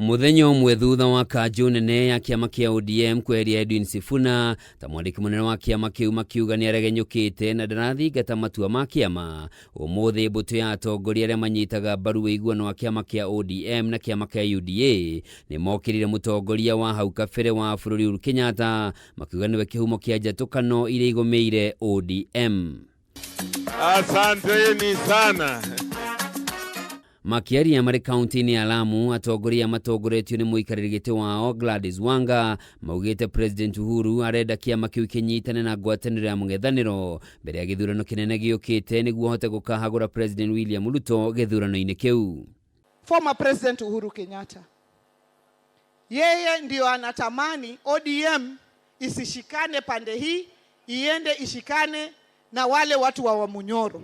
Muthenya umwe thutha wa kanjo nene ya kiama kia ODM kweheria Edwin Sifuna ta mwandiki munene wa kiama kiu makiuga ni aregenyukite na ndarathingata matua ma kiama. Umuthi mbutu ya atongoria aria manyitaga mbaru iguano wa kiama kia ODM na kiama kia UDA ni mokirire mutongoria wa hau kabere wa bururi Uhuru Kenyatta makiuga niwe kihumo kia njatukano iria igomeire ODM. Asanteni sana. Makiaria mari kaunti-ini ya Lamu, atongoria matongoretio ni muikariri giti wao Gladys Wanga maugite President Uhuru arenda kiama kiu kinyitane na ngwataniro ya mung'ethaniro mbere ya githurano kinene giukite niguo hote gukahagura President William Ruto githurano-ini kiu. Former President Uhuru Kenyatta, yeye ndio anatamani ODM isishikane pande hii, iende ishikane na wale watu wa Wamunyoro.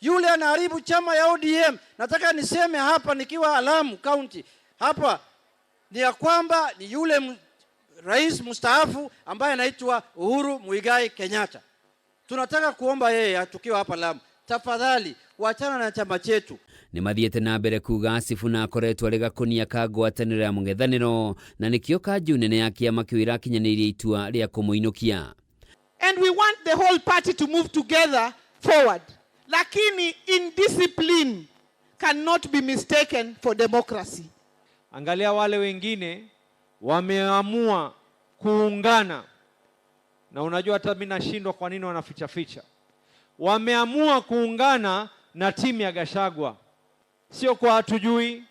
Yule anaharibu chama ya ODM. Nataka niseme hapa nikiwa Lamu County hapa ni ya kwamba ni yule rais mstaafu ambaye anaitwa Uhuru Muigai Kenyatta. Tunataka kuomba yeye tukiwa hapa Lamu, tafadhali waachana na chama chetu. Ni mathiete na mbere kuga Sifuna akoretwo ari gakunia ka ngwataniro ya mung'ethaniro na nikio kanju nene ya kiama kiu irakinyanirie itua ria kumuinukia. And we want the whole party to move together forward. Lakini indiscipline cannot be mistaken for democracy. Angalia wale wengine wameamua kuungana. Na unajua hata mimi nashindwa kwa nini wanaficha ficha. Wameamua kuungana na timu ya Gachagua. Sio kwa hatujui.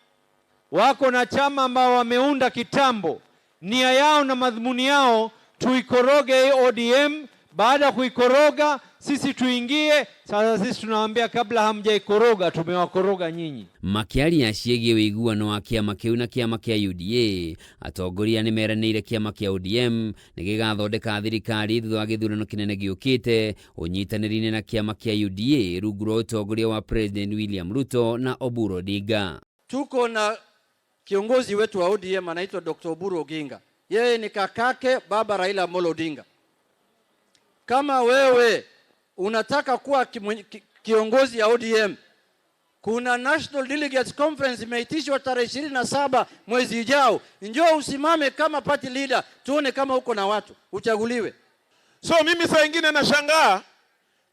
Wako na chama ambao wameunda kitambo. Nia yao na madhumuni yao tuikoroge ODM. Baada kuikoroga sisi tuingie. Sasa sisi tunawaambia kabla hamjaikoroga tumewakoroga nyinyi. Makiaria ciĩgiĩ wĩiguano wa kiama kiu na kiama kia UDA, atongoria ni meranĩire kiama kia ODM nĩ gĩgathondeka thirikari thutha wa gĩthurano kinene gĩũkĩte ũnyitanĩri-inĩ na kiama kia UDA rungu rwa ũtongoria wa President William Ruto na Oburu Odinga. Tuko na kiongozi wetu wa ODM anaitwa Dr. Oburu Oginga. Yeye ni kakake baba Raila Amolo Odinga. Kama wewe unataka kuwa kiongozi ya ODM, kuna National Delegates Conference imeitishwa tarehe 27 mwezi ujao. Njoo usimame kama party leader, tuone kama uko na watu, uchaguliwe. So mimi saa nyingine nashangaa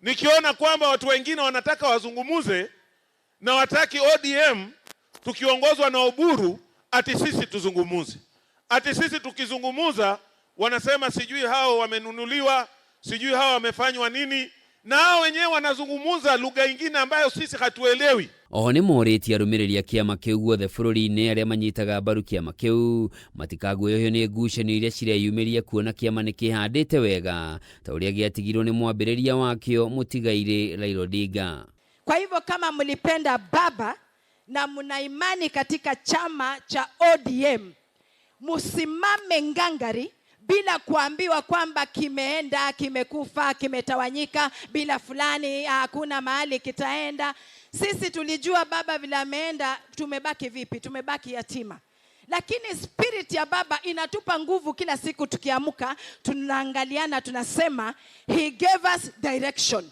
nikiona kwamba watu wengine wanataka wazungumuze na wataki ODM tukiongozwa na Oburu ati sisi tuzungumuze. Ati sisi tukizungumuza wanasema sijui hao wamenunuliwa, sijui hao wamefanywa nini, na hao wenyewe wanazungumuza lugha nyingine ambayo sisi hatuelewi. Oho ni morĩtie arũmĩrĩri a kiama kiu guothe bũrũri-inĩ arĩa manyitaga mbaru kiama kiu matikaguoyohio nĩ ngucanio iria cireyumĩria kuona kiama nĩ kĩhandĩte wega ta ũrĩa gĩatigirwo nĩ mwambĩrĩria wakĩo mũtigairĩ Raila Odinga. Kwa hivyo kama mlipenda baba na mna imani katika chama cha ODM, musimame ngangari bila kuambiwa kwamba kimeenda, kimekufa, kimetawanyika, bila fulani hakuna mahali kitaenda. Sisi tulijua baba vile ameenda, tumebaki vipi? Tumebaki yatima. Lakini spirit ya baba inatupa nguvu kila siku tukiamka, tunaangaliana tunasema he gave us direction.